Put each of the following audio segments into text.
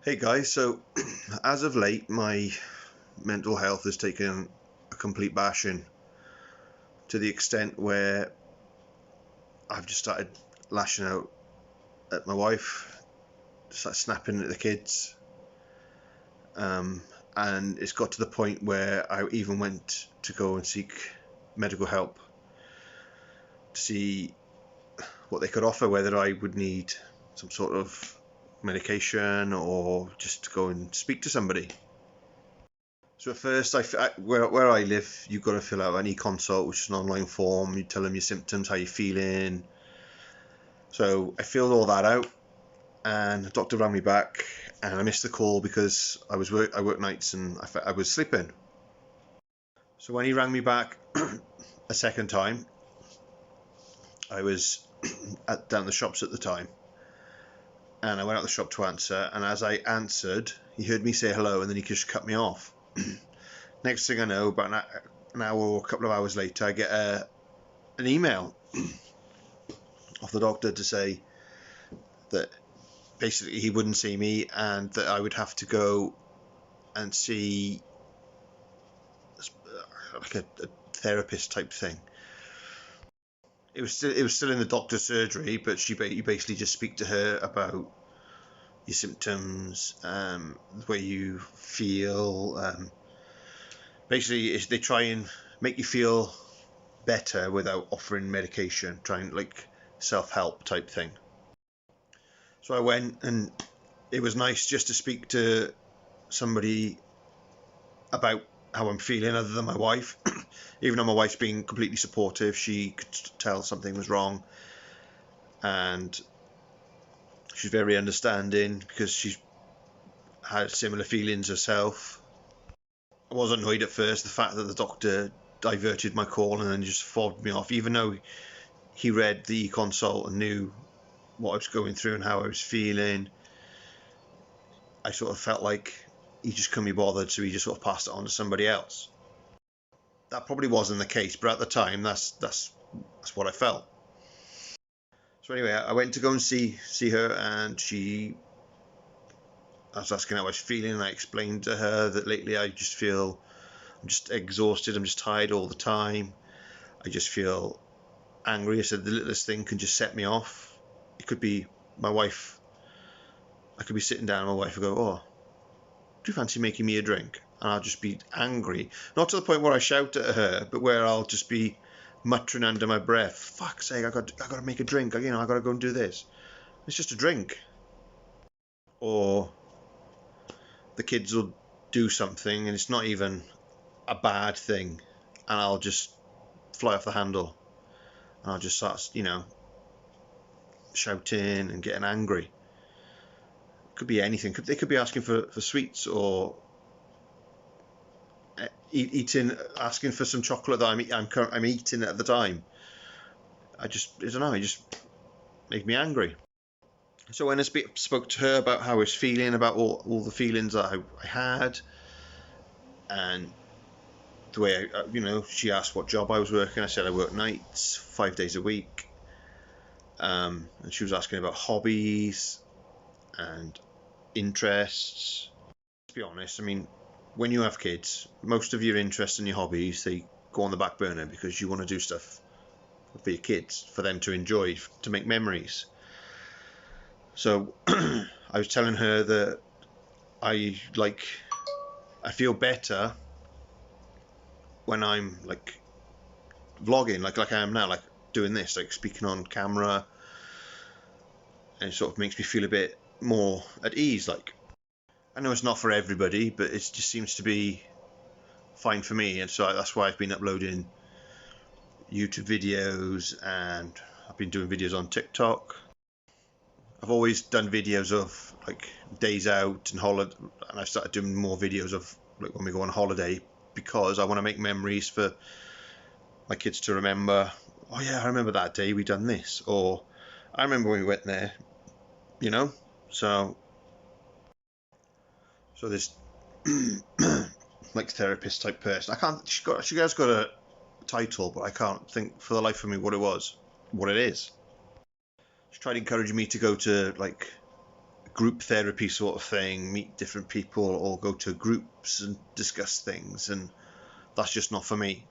Hey guys, so as of late, my mental health has taken a complete bashing to the extent where I've just started lashing out at my wife, started snapping at the kids, and it's got to the point where I even went to go and seek medical help to see what they could offer, whether I would need some sort of medication or just to go and speak to somebody. So at first, where I live, you've got to fill out an e-consult, which is an online form. You tell them your symptoms, how you're feeling. So I filled all that out, and the doctor rang me back, and I missed the call because I work nights and I was sleeping. So when he rang me back a second time, I was down the shops at the time, and I went out the shop to answer. And as I answered, he heard me say hello, and then he just cut me off. Next thing I know, about an hour or a couple of hours later, I get an email off the doctor to say that basically he wouldn't see me and that I would have to go and see like a therapist type thing. It was still in the doctor's surgery, but you basically just speak to her about your symptoms, the way you feel. Basically, they try and make you feel better without offering medication, trying like self-help type thing. So I went, and it was nice just to speak to somebody about how I'm feeling other than my wife. Even though my wife's being completely supportive, she could tell something was wrong, and she's very understanding because she's had similar feelings herself. I was annoyed at first, the fact that the doctor diverted my call and then just fobbed me off, even though he read the consult and knew what I was going through and how I was feeling. I sort of felt like he just couldn't be bothered, so he just sort of passed it on to somebody else. That probably wasn't the case, but at the time, that's what I felt. So anyway, I went to go and see her, and I was asking how I was feeling, and I explained to her that lately I'm just exhausted, I'm just tired all the time. I just feel angry. I said the littlest thing can just set me off. It could be my wife. I could be sitting down and my wife would go, "Oh, do you fancy making me a drink?" And I'll just be angry. Not to the point where I shout at her, but where I'll just be muttering under my breath, "Fuck's sake, I got to make a drink. I got to go and do this. It's just a drink." Or the kids will do something and it's not even a bad thing, and I'll just fly off the handle, and I'll just start, shouting and getting angry. It could be anything. They could be asking for sweets, or asking for some chocolate that I'm eating at the time. I don't know. It just made me angry. So when I spoke to her about how I was feeling, about all the feelings that I had, and the way she asked what job I was working. I said I work nights, 5 days a week. And she was asking about hobbies and interests. To be honest, I mean, when you have kids, most of your interests and your hobbies, they go on the back burner because you want to do stuff for your kids, for them to enjoy, to make memories. So I was telling her that I feel better when I'm like vlogging, like I am now, like doing this, like speaking on camera, and it sort of makes me feel a bit more at ease. Like, I know it's not for everybody, but it just seems to be fine for me, and so that's why I've been uploading YouTube videos, and I've been doing videos on TikTok. I've always done videos of like days out and holiday, and I've started doing more videos of like when we go on holiday, because I want to make memories for my kids to remember. Oh yeah, I remember that day we done this, or I remember when we went there, So this like therapist type person. I can't. She has got a title, but I can't think for the life of me what it is. She tried encouraging me to go to like group therapy sort of thing, meet different people or go to groups and discuss things, and that's just not for me.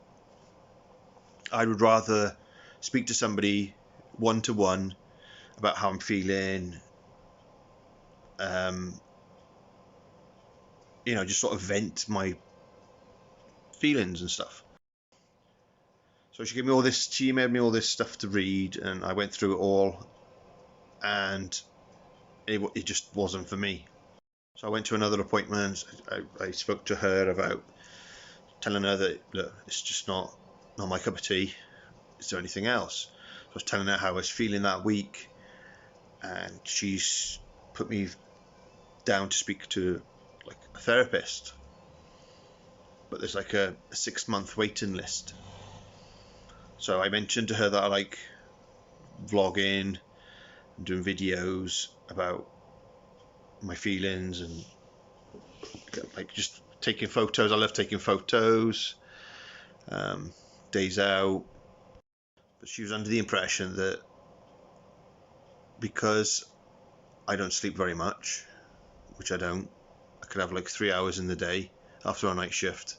I would rather speak to somebody one-to-one about how I'm feeling, just sort of vent my feelings and stuff. So she emailed me all this stuff to read, and I went through it all, and it just wasn't for me. So I went to another appointment. I spoke to her about telling her that, look, it's just not my cup of tea. Is there anything else? So I was telling her how I was feeling that week, and she's put me down to speak to like a therapist, but there's like a 6-month waiting list. So I mentioned to her that I like vlogging and doing videos about my feelings and like just taking photos. I love taking photos, days out. But she was under the impression that because I don't sleep very much, which I don't, I could have like 3 hours in the day after a night shift,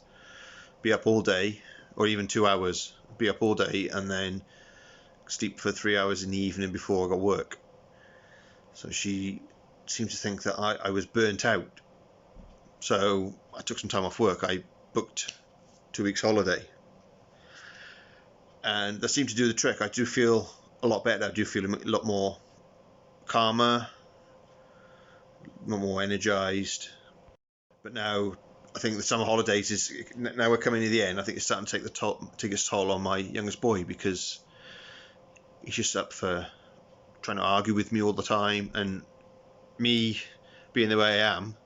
be up all day, or even 2 hours, be up all day and then sleep for 3 hours in the evening before I got work. So she seemed to think that I was burnt out. So I took some time off work. I booked 2 weeks holiday, and that seemed to do the trick. I do feel a lot better. I do feel a lot more calmer, a lot more energized. But now I think the summer holidays now we're coming to the end. I think it's starting to take its toll on my youngest boy, because he's just up for trying to argue with me all the time, and me being the way I am,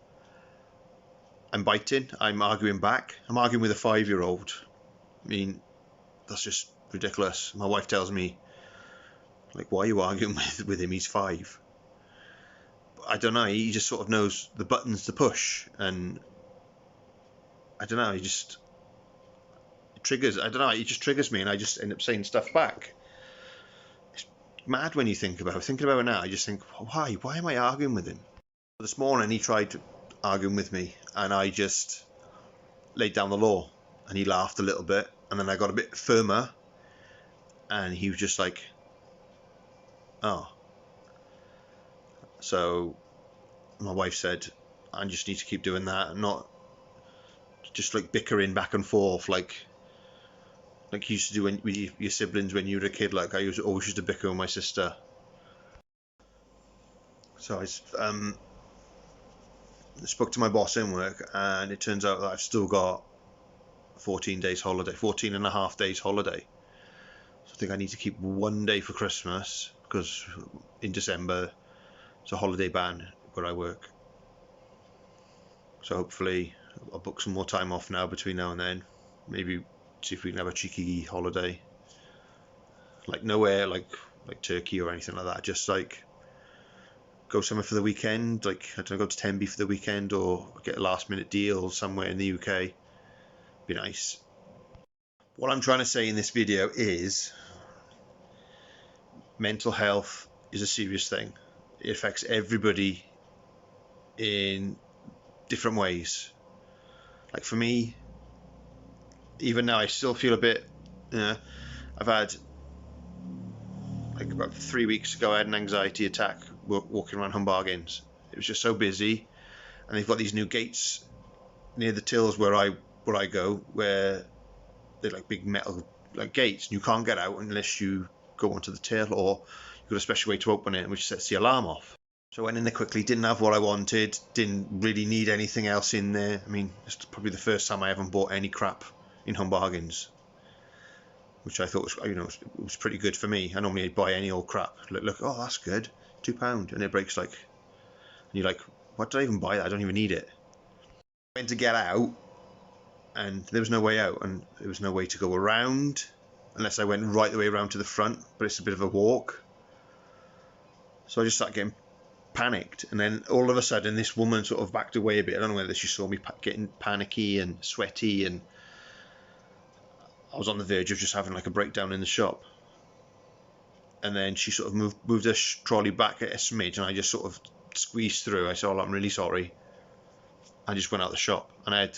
I'm biting, I'm arguing back. I'm arguing with a 5-year-old. I mean, that's just ridiculous. My wife tells me, like, why are you arguing with him? He's 5. I don't know, he just sort of knows the buttons to push, and I don't know, he just triggers me, and I just end up saying stuff back. It's mad when you think about it now. I just think, why am I arguing with him? This morning he tried arguing with me, and I just laid down the law, and he laughed a little bit, and then I got a bit firmer, and he was just like, oh. So my wife said, I just need to keep doing that, and not just like bickering back and forth like you used to do with your siblings when you were a kid. Like I always used to bicker with my sister. So I spoke to my boss in work, and it turns out that I've still got 14 and a half days holiday. So I think I need to keep 1 day for Christmas, because in December it's a holiday ban where I work. So hopefully I'll book some more time off now between now and then. Maybe see if we can have a cheeky holiday, like nowhere like Turkey or anything like that. Just like go somewhere for the weekend, like I don't know, go to Tenby for the weekend, or get a last minute deal somewhere in the UK. Be nice. What I'm trying to say in this video is mental health is a serious thing. It affects everybody in different ways. Like for me, even now I still feel a bit, I've had, like about 3 weeks ago, I had an anxiety attack walking around Home Bargains. It was just so busy, and they've got these new gates near the tills where I go, where they're like big metal like gates, and you can't get out unless you go onto the till, or you've got a special way to open it, which sets the alarm off. So I went in there quickly, didn't have what I wanted, didn't really need anything else in there. I mean, it's probably the first time I haven't bought any crap in Home Bargains, which I thought was, it was pretty good for me. I normally buy any old crap. Look, oh, that's good, £2, and it breaks like, and you're like, what did I even buy that? I don't even need it. I went to get out, and there was no way out, and there was no way to go around unless I went right the way around to the front, but it's a bit of a walk. So I just started getting panicked, and then all of a sudden this woman sort of backed away a bit. I don't know whether she saw me getting panicky and sweaty, and I was on the verge of just having like a breakdown in the shop. And then she sort of moved her trolley back a smidge, and I just sort of squeezed through. I said, "Oh, I'm really sorry." I just went out the shop, and I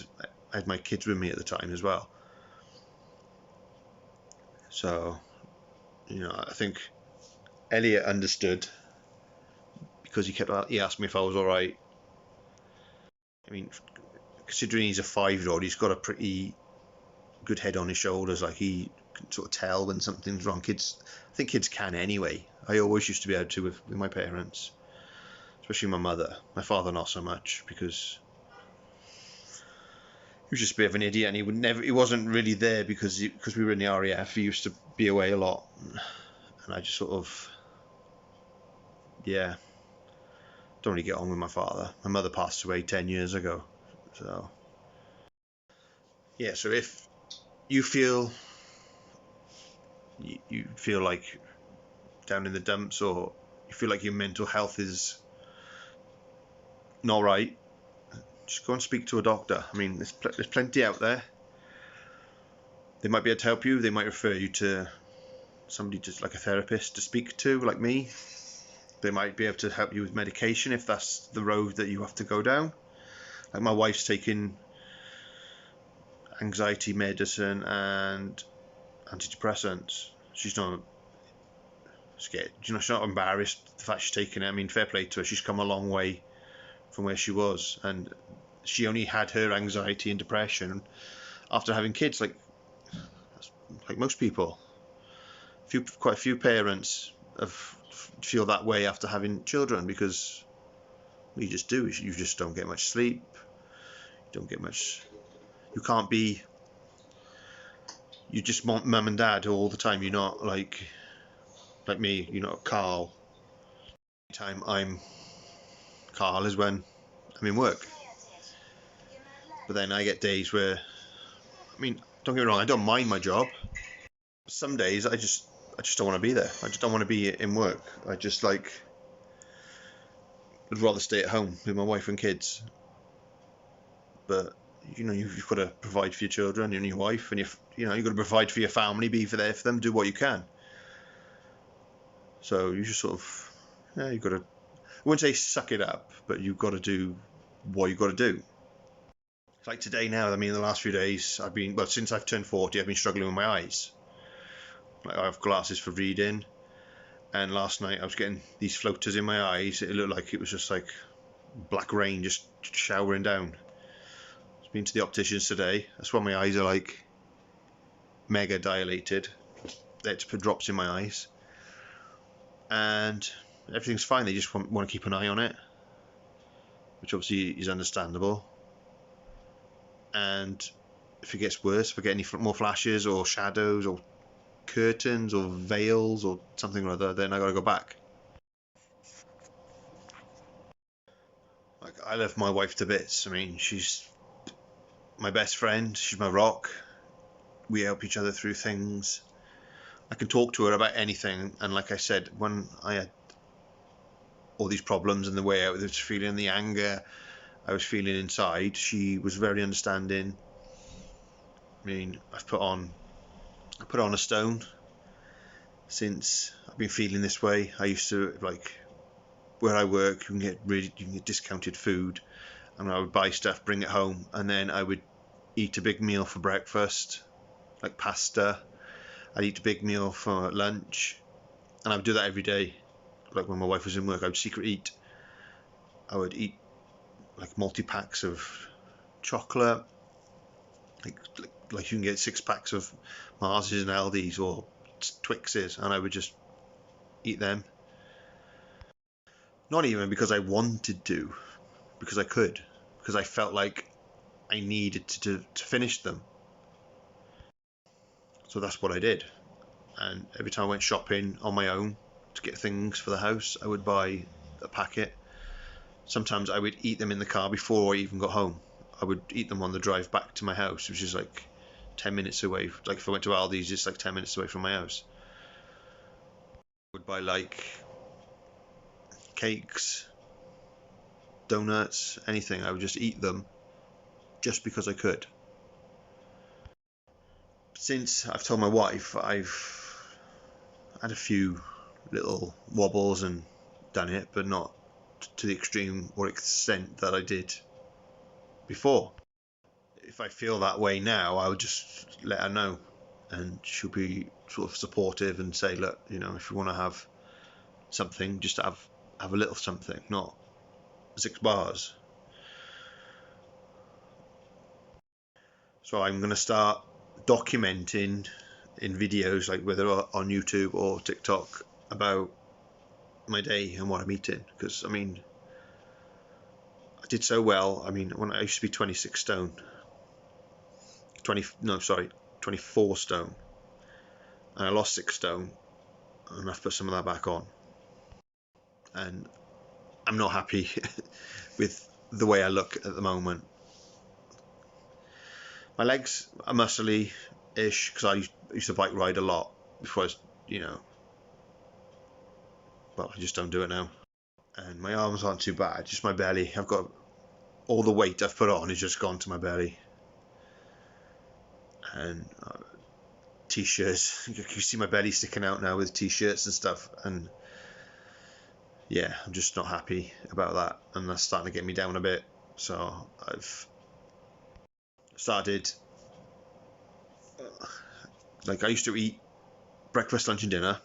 had my kids with me at the time as well. So, I think Elliot understood, because he asked me if I was all right. I mean, considering he's a 5-year-old, he's got a pretty good head on his shoulders. Like, he can sort of tell when something's wrong. I think kids can anyway. I always used to be able to with my parents, especially my mother. My father not so much, because he was just a bit of an idiot, and he wasn't really there because we were in the RAF. He used to be away a lot, and I just sort of, yeah, don't really get on with my father. My mother passed away 10 years ago, so yeah. So if you feel like down in the dumps, or you feel like your mental health is not right, just go and speak to a doctor. I mean, there's plenty out there. They might be able to help you. They might refer you to somebody, just like a therapist, to speak to, like me. They might be able to help you with medication if that's the road that you have to go down. Like, my wife's taking anxiety medicine and antidepressants. She's not scared. She's not embarrassed the fact she's taking it. I mean, fair play to her. She's come a long way from where she was, and she only had her anxiety and depression after having kids, like most people. Quite a few parents feel that way after having children, because what you just do is you just don't get much sleep. You can't be. You just want mum and dad all the time. You're not like me. You're not Carl. Time I'm Carl is when I'm in work. But then I get days where, I mean, don't get me wrong, I don't mind my job. Some days I just don't want to be there. I just don't want to be in work. I'd rather stay at home with my wife and kids. But you've got to provide for your children and your wife, and you've got to provide for your family, be there for them, do what you can. So you just sort of, you've got to, I wouldn't say suck it up, but you've got to do what you've got to do. Like today now, I mean, the last few days since I've turned 40, I've been struggling with my eyes. Like, I have glasses for reading, and last night I was getting these floaters in my eyes. It looked like it was just like black rain just showering down. I've been to the opticians today. That's why my eyes are like mega dilated. They had to put drops in my eyes, and everything's fine. They just want to keep an eye on it, which obviously is understandable. And if it gets worse, if I get any more flashes or shadows or curtains or veils or something or other, then I gotta go back. Like, I love my wife to bits. I mean, she's my best friend. She's my rock. We help each other through things. I can talk to her about anything, and like I said, when I had all these problems and the way I was feeling, the anger I was feeling inside, she was very understanding. I mean, I put on a stone since I've been feeling this way. I used to, like, where I work, you can get discounted food, and I would buy stuff, bring it home, and then I would eat a big meal for breakfast, like pasta. I'd eat a big meal for lunch, and I would do that every day. Like, when my wife was in work, I would secret eat. I would eat like multi-packs of chocolate, like you can get 6 packs of Mars's and Aldi's or Twixes, and I would just eat them. Not even because I wanted to, because I could, because I felt like I needed to finish them. So that's what I did. And every time I went shopping on my own to get things for the house, I would buy a packet. Sometimes I would eat them in the car before I even got home. I would eat them on the drive back to my house, which is like 10 minutes away. Like, if I went to Aldi's, it's like 10 minutes away from my house. I would buy like cakes, donuts, anything. I would just eat them just because I could. Since I've told my wife, I've had a few little wobbles and done it, but not to the extreme or extent that I did before. If I feel that way now, I would just let her know, and she'll be sort of supportive and say, look, you know, if you want to have something, just have a little something, not 6 bars. So I'm going to start documenting in videos, like whether on YouTube or TikTok, about my day and what I'm eating, because I mean, I did so well. I mean, when I used to be 26 stone, 24 stone, and I lost 6 stone, and I've put some of that back on, and I'm not happy with the way I look at the moment. My legs are muscly-ish because I used to bike ride a lot before I was, you know, well, I just don't do it now. And my arms aren't too bad, just my belly. I've got all the weight I've put on is just gone to my belly. And t-shirts, you can see my belly sticking out now with t-shirts and stuff, and yeah, I'm just not happy about that, and that's starting to get me down a bit. So I've started, like, I used to eat breakfast, lunch and dinner.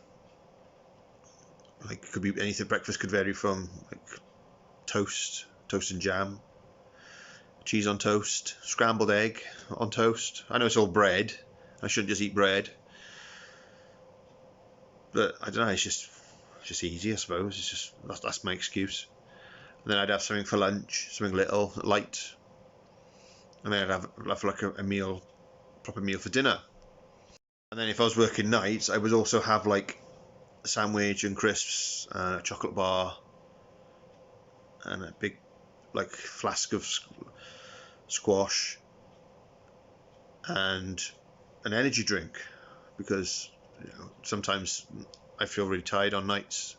Like, could be anything. Breakfast could vary from like toast and jam, cheese on toast, scrambled egg on toast. I know it's all bread, I shouldn't just eat bread, but I don't know, it's just easy, I suppose. It's just that's my excuse. And then I'd have something for lunch, something little, light, and then I'd have like a meal, proper meal for dinner. And then if I was working nights, I would also have like a sandwich and crisps, a chocolate bar, and a big like flask of squash, and an energy drink, because you know, sometimes I feel really tired on nights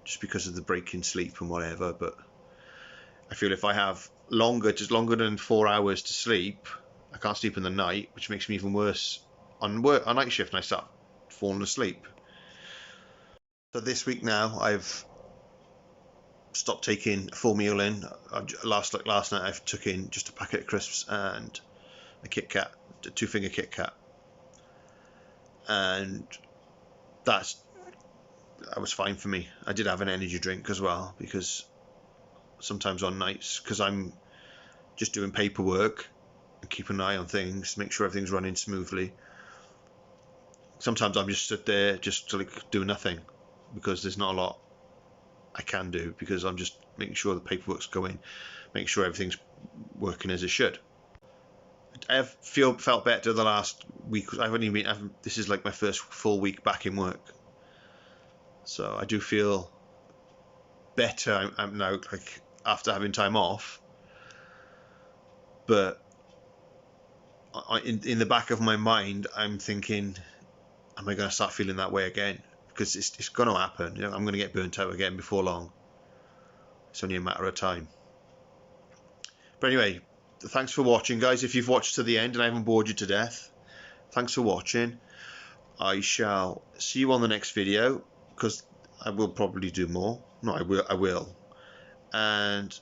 just because of the break in sleep and whatever. But I feel if I have longer than 4 hours to sleep, I can't sleep in the night, which makes me even worse on night shift, and I start falling asleep. So this week now, I've stopped taking a full meal in. Last night, I took in just a packet of crisps and a Kit Kat, a 2-finger Kit Kat, and that was fine for me. I did have an energy drink as well, because sometimes on nights, because I'm just doing paperwork and keep an eye on things, make sure everything's running smoothly. Sometimes I'm just sit there just to like do nothing, because there's not a lot I can do, because I'm just making sure the paperwork's going, make sure everything's working as it should. I have felt better the last week. This is like my first full week back in work, so I do feel better. I'm now, like, after having time off, but in the back of my mind, I'm thinking, am I going to start feeling that way again? Because it's going to happen. You know, I'm going to get burnt out again before long. It's only a matter of time. But anyway, thanks for watching, guys. If you've watched to the end and I haven't bored you to death, thanks for watching. I shall see you on the next video, because I will probably do more. No, I will. And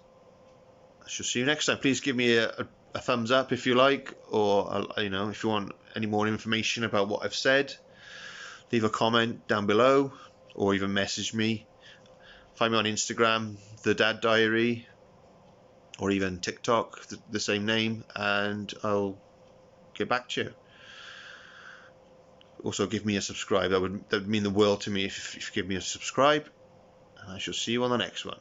I shall see you next time. Please give me a thumbs up if you like, or you know, if you want any more information about what I've said, leave a comment down below, or even message me. Find me on Instagram, The Dad Diary, or even TikTok, the same name, and I'll get back to you. Also, give me a subscribe. That would mean the world to me if you give me a subscribe. And I shall see you on the next one.